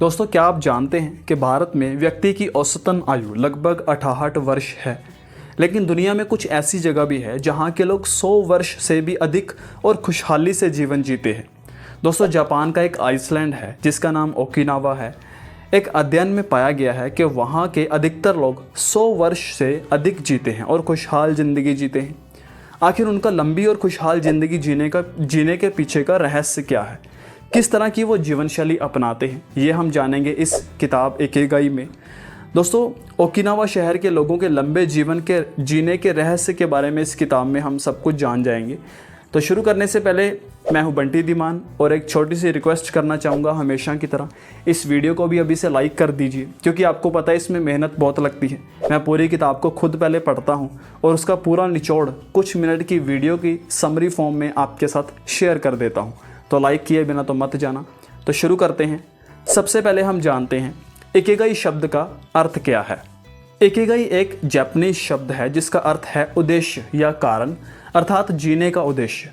दोस्तों, क्या आप जानते हैं कि भारत में व्यक्ति की औसतन आयु लगभग 68 वर्ष है। लेकिन दुनिया में कुछ ऐसी जगह भी है जहां के लोग 100 वर्ष से भी अधिक और खुशहाली से जीवन जीते हैं। दोस्तों, जापान का एक आइसलैंड है जिसका नाम ओकिनावा है। एक अध्ययन में पाया गया है कि वहाँ के अधिकतर लोग 100 वर्ष से अधिक जीते हैं और खुशहाल ज़िंदगी जीते हैं। आखिर उनका लंबी और खुशहाल ज़िंदगी जीने के पीछे का रहस्य क्या है, किस तरह की वो जीवन शैली अपनाते हैं, ये हम जानेंगे इस किताब इकिगाई में। दोस्तों, ओकिनावा शहर के लोगों के लंबे जीवन के जीने के रहस्य के बारे में इस किताब में हम सब कुछ जान जाएंगे। तो शुरू करने से पहले मैं हूं बंटी धीमान और एक छोटी सी रिक्वेस्ट करना चाहूँगा हमेशा की तरह, इस वीडियो को भी अभी से लाइक कर दीजिए, क्योंकि आपको पता है इसमें मेहनत बहुत लगती है। मैं पूरी किताब को खुद पहले पढ़ता हूँ और उसका पूरा निचोड़ कुछ मिनट की वीडियो की समरी फॉर्म में आपके साथ शेयर कर देता हूँ। तो लाइक किए बिना तो मत जाना। तो शुरू करते हैं। सबसे पहले हम जानते हैं इकिगाई शब्द का अर्थ क्या है। इकिगाई एक जापानीज शब्द है जिसका अर्थ है उद्देश्य या कारण, अर्थात जीने का उद्देश्य।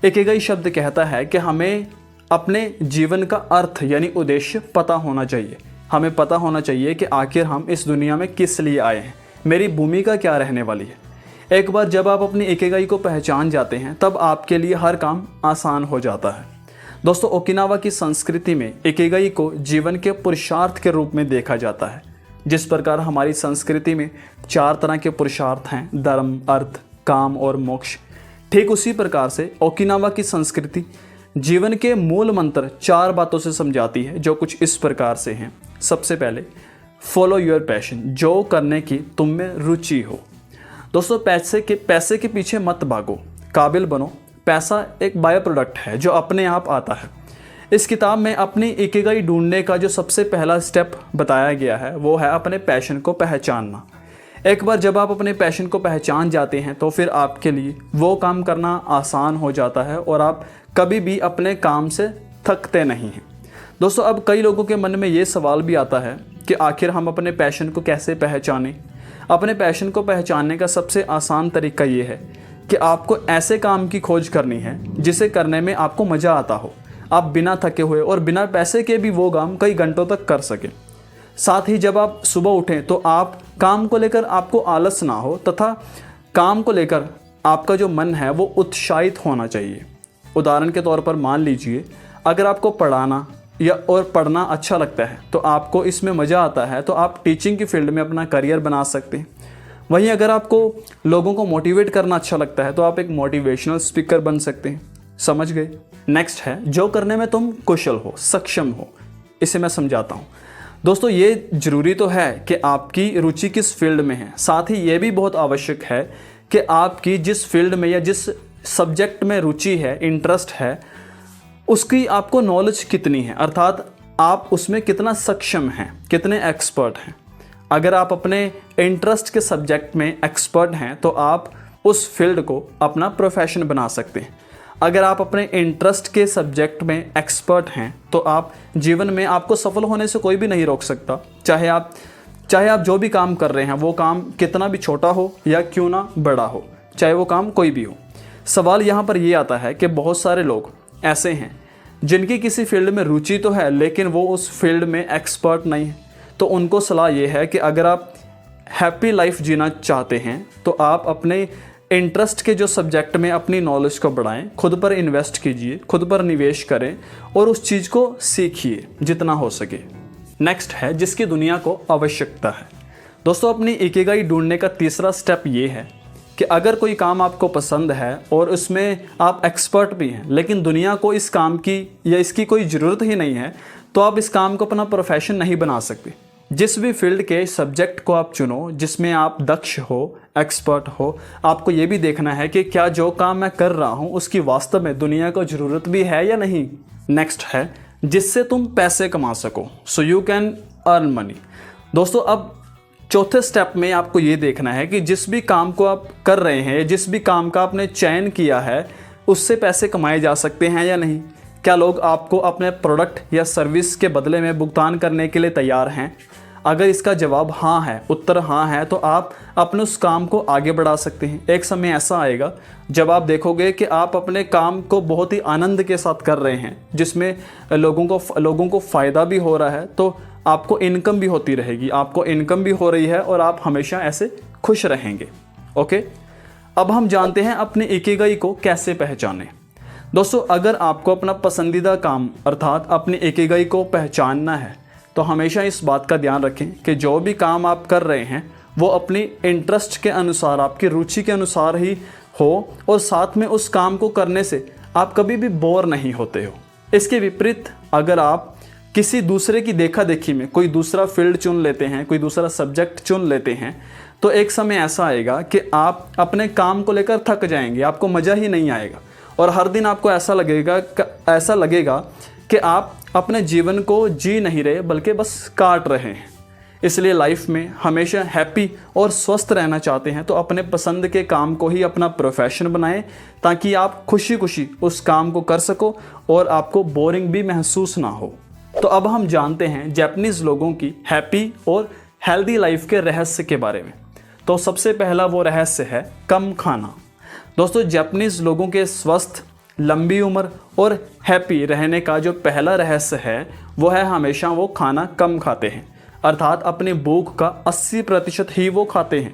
इकिगाई शब्द कहता है कि हमें अपने जीवन का अर्थ यानी उद्देश्य पता होना चाहिए। हमें पता होना चाहिए कि आखिर हम इस दुनिया में किस लिए आए हैं, मेरी भूमिका क्या रहने वाली है। एक बार जब आप अपनी इकिगाई को पहचान जाते हैं तब आपके लिए हर काम आसान हो जाता है। दोस्तों, ओकिनावा की संस्कृति में इकिगाई को जीवन के पुरुषार्थ के रूप में देखा जाता है। जिस प्रकार हमारी संस्कृति में 4 तरह के पुरुषार्थ हैं, धर्म, अर्थ, काम और मोक्ष, ठीक उसी प्रकार से ओकिनावा की संस्कृति जीवन के मूल मंत्र 4 बातों से समझाती है, जो कुछ इस प्रकार से हैं। सबसे पहले, फॉलो योर पैशन, जो करने की तुम में रुचि हो। दोस्तों, पैसे के पीछे मत भागो, काबिल बनो। पैसा एक बाय प्रोडक्ट है जो अपने आप आता है। इस किताब में अपनी इकिगाई ढूंढने का जो सबसे पहला स्टेप बताया गया है वो है अपने पैशन को पहचानना। एक बार जब आप अपने पैशन को पहचान जाते हैं तो फिर आपके लिए वो काम करना आसान हो जाता है और आप कभी भी अपने काम से थकते नहीं हैं। दोस्तों, अब कई लोगों के मन में ये सवाल भी आता है कि आखिर हम अपने पैशन को कैसे पहचानें। अपने पैशन को पहचानने का सबसे आसान तरीका ये है कि आपको ऐसे काम की खोज करनी है जिसे करने में आपको मज़ा आता हो, आप बिना थके हुए और बिना पैसे के भी वो काम कई घंटों तक कर सकें। साथ ही जब आप सुबह उठें तो आप काम को लेकर आपको आलस ना हो तथा काम को लेकर आपका जो मन है वो उत्साहित होना चाहिए। उदाहरण के तौर पर मान लीजिए, अगर आपको पढ़ाना और पढ़ना अच्छा लगता है तो आपको इसमें मज़ा आता है तो आप टीचिंग की फील्ड में अपना करियर बना सकते हैं। वहीं अगर आपको लोगों को मोटिवेट करना अच्छा लगता है तो आप एक मोटिवेशनल स्पीकर बन सकते हैं। समझ गए। नेक्स्ट है, जो करने में तुम कुशल हो, सक्षम हो। इसे मैं समझाता हूँ। दोस्तों, ये ज़रूरी तो है कि आपकी रुचि किस फील्ड में है, साथ ही ये भी बहुत आवश्यक है कि आपकी जिस फील्ड में या जिस सब्जेक्ट में रुचि है, इंटरेस्ट है, उसकी आपको नॉलेज कितनी है, अर्थात आप उसमें कितना सक्षम हैं, कितने एक्सपर्ट हैं। अगर आप अपने इंटरेस्ट के सब्जेक्ट में एक्सपर्ट हैं तो आप उस फील्ड को अपना प्रोफेशन बना सकते हैं। अगर आप अपने इंटरेस्ट के सब्जेक्ट में एक्सपर्ट हैं तो आप जीवन में आपको सफल होने से कोई भी नहीं रोक सकता। चाहे आप जो भी काम कर रहे हैं वो काम कितना भी छोटा हो या क्यों ना बड़ा हो, चाहे वो काम कोई भी हो। सवाल यहाँ पर ये आता है कि बहुत सारे लोग ऐसे हैं जिनकी किसी फील्ड में रुचि तो है लेकिन वो उस फील्ड में एक्सपर्ट नहीं है। तो उनको सलाह ये है कि अगर आप हैप्पी लाइफ जीना चाहते हैं तो आप अपने इंटरेस्ट के जो सब्जेक्ट में अपनी नॉलेज को बढ़ाएं, खुद पर इन्वेस्ट कीजिए, खुद पर निवेश करें और उस चीज़ को सीखिए जितना हो सके। नेक्स्ट है, जिसकी दुनिया को आवश्यकता है। दोस्तों, अपनी इकिगाई ढूंढने का तीसरा स्टेप ये है कि अगर कोई काम आपको पसंद है और उसमें आप एक्सपर्ट भी हैं लेकिन दुनिया को इस काम की या इसकी कोई ज़रूरत ही नहीं है तो आप इस काम को अपना प्रोफेशन नहीं बना सकते। जिस भी फील्ड के सब्जेक्ट को आप चुनो जिसमें आप दक्ष हो, एक्सपर्ट हो, आपको ये भी देखना है कि क्या जो काम मैं कर रहा हूँ उसकी वास्तव में दुनिया को ज़रूरत भी है या नहीं। नेक्स्ट है, जिससे तुम पैसे कमा सको, so you can earn money. दोस्तों, अब चौथे स्टेप में आपको ये देखना है कि जिस भी काम को आप कर रहे हैं, जिस भी काम का आपने चयन किया है, उससे पैसे कमाए जा सकते हैं या नहीं। क्या लोग आपको अपने प्रोडक्ट या सर्विस के बदले में भुगतान करने के लिए तैयार हैं। अगर इसका जवाब हाँ है, उत्तर हाँ है, तो आप अपने उस काम को आगे बढ़ा सकते हैं। एक समय ऐसा आएगा जब आप देखोगे कि आप अपने काम को बहुत ही आनंद के साथ कर रहे हैं, जिसमें लोगों को फ़ायदा भी हो रहा है, तो आपको इनकम भी होती रहेगी, आपको इनकम भी हो रही है और आप हमेशा ऐसे खुश रहेंगे। ओके, अब हम जानते हैं अपने इकिगाई को कैसे पहचानें। दोस्तों, अगर आपको अपना पसंदीदा काम अर्थात अपनी इकिगाई को पहचानना है तो हमेशा इस बात का ध्यान रखें कि जो भी काम आप कर रहे हैं वो अपनी इंटरेस्ट के अनुसार, आपकी रुचि के अनुसार ही हो, और साथ में उस काम को करने से आप कभी भी बोर नहीं होते हो। इसके विपरीत अगर आप किसी दूसरे की देखा देखी में कोई दूसरा फील्ड चुन लेते हैं, कोई दूसरा सब्जेक्ट चुन लेते हैं, तो एक समय ऐसा आएगा कि आप अपने काम को लेकर थक जाएंगे, आपको मज़ा ही नहीं आएगा और हर दिन आपको ऐसा लगेगा कि आप अपने जीवन को जी नहीं रहे बल्कि बस काट रहे हैं। इसलिए लाइफ में हमेशा हैप्पी और स्वस्थ रहना चाहते हैं तो अपने पसंद के काम को ही अपना प्रोफेशन बनाएं, ताकि आप खुशी खुशी उस काम को कर सको और आपको बोरिंग भी महसूस ना हो। तो अब हम जानते हैं जापानीज़ लोगों की हैप्पी और हेल्दी लाइफ के रहस्य के बारे में। तो सबसे पहला वो रहस्य है कम खाना। दोस्तों, जापानीज़ लोगों के स्वस्थ, लंबी उम्र और हैप्पी रहने का जो पहला रहस्य है वो है हमेशा वो खाना कम खाते हैं, अर्थात अपनी भूख का 80% ही वो खाते हैं,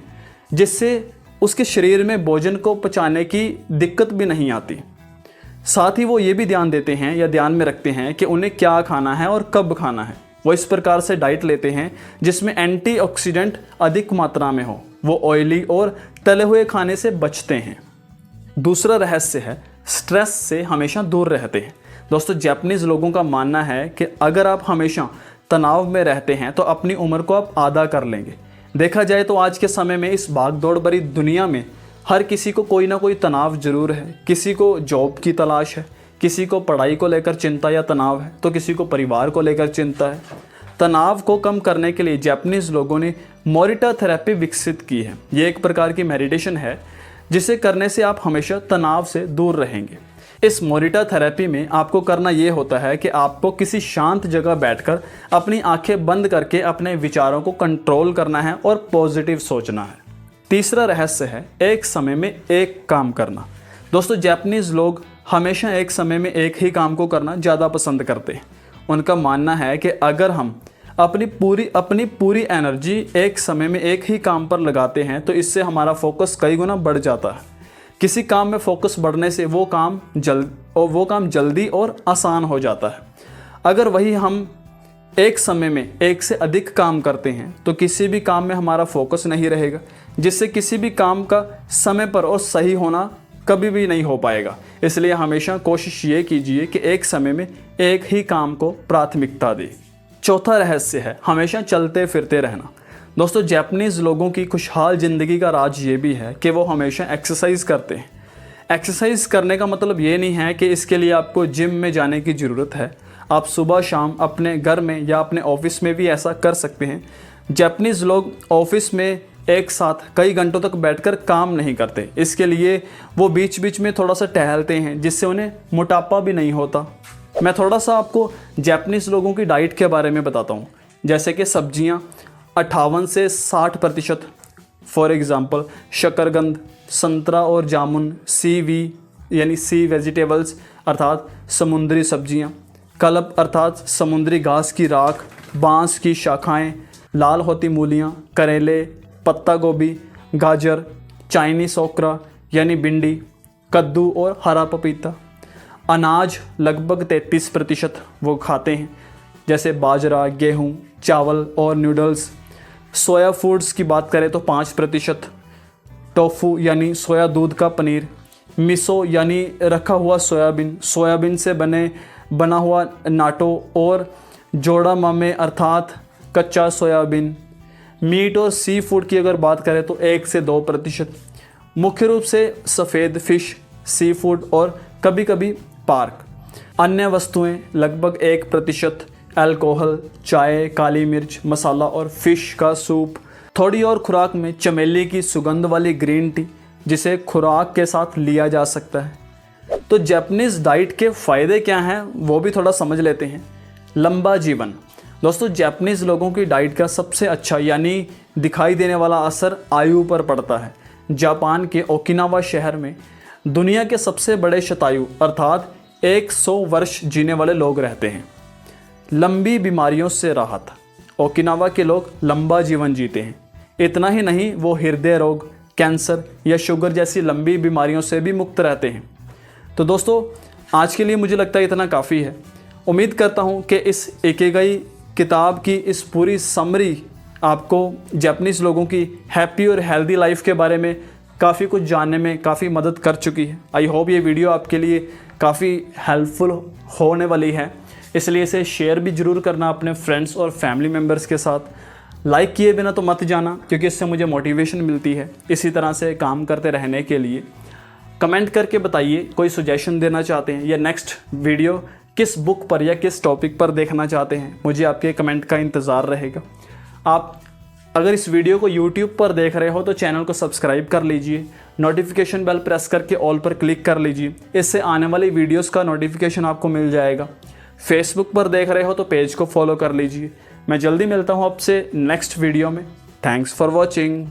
जिससे उसके शरीर में भोजन को पचाने की दिक्कत भी नहीं आती। साथ ही वो ये भी ध्यान देते हैं या ध्यान में रखते हैं कि उन्हें क्या खाना है और कब खाना है। वो इस प्रकार से डाइट लेते हैं जिसमें एंटीऑक्सीडेंट अधिक मात्रा में हो। वो ऑयली और तले हुए खाने से बचते हैं। दूसरा रहस्य है स्ट्रेस से हमेशा दूर रहते हैं। दोस्तों, जापानीज़ लोगों का मानना है कि अगर आप हमेशा तनाव में रहते हैं तो अपनी उम्र को आप आधा कर लेंगे। देखा जाए तो आज के समय में इस भागदौड़ भरी दुनिया में हर किसी को कोई ना कोई तनाव जरूर है। किसी को जॉब की तलाश है, किसी को पढ़ाई को लेकर चिंता या तनाव है, तो किसी को परिवार को लेकर चिंता है। तनाव को कम करने के लिए जापानीज़ लोगों ने मोरिटा थेरेपी विकसित की है। ये एक प्रकार की मेडिटेशन है जिसे करने से आप हमेशा तनाव से दूर रहेंगे। इस मोरिटा थेरेपी में आपको करना ये होता है कि आपको किसी शांत जगह बैठकर अपनी आंखें बंद करके अपने विचारों को कंट्रोल करना है और पॉजिटिव सोचना है। तीसरा रहस्य है एक समय में एक काम करना। दोस्तों, जापानीज़ लोग हमेशा एक समय में एक ही काम को करना ज़्यादा पसंद करते हैं। उनका मानना है कि अगर हम अपनी पूरी एनर्जी एक समय में एक ही काम पर लगाते हैं तो इससे हमारा फोकस कई गुना बढ़ जाता है। किसी काम में फोकस बढ़ने से वो काम जल्दी और आसान हो जाता है। अगर वही हम एक समय में एक से अधिक काम करते हैं तो किसी भी काम में हमारा फोकस नहीं रहेगा, जिससे किसी भी काम का समय पर और सही होना कभी भी नहीं हो पाएगा। इसलिए हमेशा कोशिश ये कीजिए कि एक समय में एक ही काम को प्राथमिकता दें। चौथा रहस्य है हमेशा चलते फिरते रहना। दोस्तों, जापानीज़ लोगों की खुशहाल ज़िंदगी का राज ये भी है कि वो हमेशा एक्सरसाइज करते हैं। एक्सरसाइज करने का मतलब ये नहीं है कि इसके लिए आपको जिम में जाने की ज़रूरत है। आप सुबह शाम अपने घर में या अपने ऑफिस में भी ऐसा कर सकते हैं। जापानीज़ लोग ऑफिस में एक साथ कई घंटों तक बैठकर काम नहीं करते। इसके लिए वो बीच बीच में थोड़ा सा टहलते हैं, जिससे उन्हें मोटापा भी नहीं होता। मैं थोड़ा सा आपको जापानीज़ लोगों की डाइट के बारे में बताता हूँ। जैसे कि सब्जियाँ 58 से 60%, फॉर एग्ज़ाम्पल शकरकंद, संतरा और जामुन, सी वेजिटेबल्स अर्थात समुद्री सब्जियाँ, कल्प अर्थात समुद्री घास की राख, बांस की शाखाएँ, लाल होती मूलियाँ, करेले, पत्ता गोभी, गाजर, चाइनीज़ ओकरा यानी भिंडी, कद्दू और हरा पपीता। अनाज लगभग 33% वो खाते हैं, जैसे बाजरा, गेहूँ, चावल और नूडल्स। सोया फूड्स की बात करें तो 5%, टोफू यानी सोया दूध का पनीर, मिसो यानी रखा हुआ सोयाबीन से बना हुआ नाटो और जोड़ा मामे अर्थात कच्चा सोयाबीन। मीट और सी फूड की अगर बात करें तो 1 से 2%, मुख्य रूप से सफ़ेद फिश, सी फूड और कभी कभी पार्क। अन्य वस्तुएं लगभग 1%, अल्कोहल, चाय, काली मिर्च, मसाला और फिश का सूप। थोड़ी और खुराक में चमेली की सुगंध वाली ग्रीन टी, जिसे खुराक के साथ लिया जा सकता है। तो जापानीज़ डाइट के फ़ायदे क्या हैं वो भी थोड़ा समझ लेते हैं। लंबा जीवन। दोस्तों जापानीज़ लोगों की डाइट का सबसे अच्छा यानी दिखाई देने वाला असर आयु पर पड़ता है। जापान के ओकिनावा शहर में दुनिया के सबसे बड़े शतायु अर्थात 100 वर्ष जीने वाले लोग रहते हैं। लंबी बीमारियों से राहत, ओकिनावा के लोग लंबा जीवन जीते हैं। इतना ही नहीं, वो हृदय रोग, कैंसर या शुगर जैसी लंबी बीमारियों से भी मुक्त रहते हैं। तो दोस्तों आज के लिए मुझे लगता है इतना काफ़ी है। उम्मीद करता हूँ कि इस इकिगाई किताब की इस पूरी समरी आपको जापानीज़ लोगों की हैप्पी और हेल्दी लाइफ के बारे में काफ़ी कुछ जानने में काफ़ी मदद कर चुकी है। आई होप ये वीडियो आपके लिए काफ़ी हेल्पफुल होने वाली है, इसलिए इसे शेयर भी ज़रूर करना अपने फ्रेंड्स और फैमिली मेम्बर्स के साथ। लाइक किए बिना तो मत जाना, क्योंकि इससे मुझे मोटिवेशन मिलती है इसी तरह से काम करते रहने के लिए। कमेंट करके बताइए कोई सजेशन देना चाहते हैं या नेक्स्ट वीडियो किस बुक पर या किस टॉपिक पर देखना चाहते हैं। मुझे आपके कमेंट का इंतज़ार रहेगा। आप अगर इस वीडियो को YouTube पर देख रहे हो तो चैनल को सब्सक्राइब कर लीजिए, नोटिफिकेशन बेल प्रेस करके ऑल पर क्लिक कर लीजिए, इससे आने वाली वीडियोस का नोटिफिकेशन आपको मिल जाएगा। फेसबुक पर देख रहे हो तो पेज को फॉलो कर लीजिए। मैं जल्दी मिलता हूँ आपसे नेक्स्ट वीडियो में। Thanks for watching.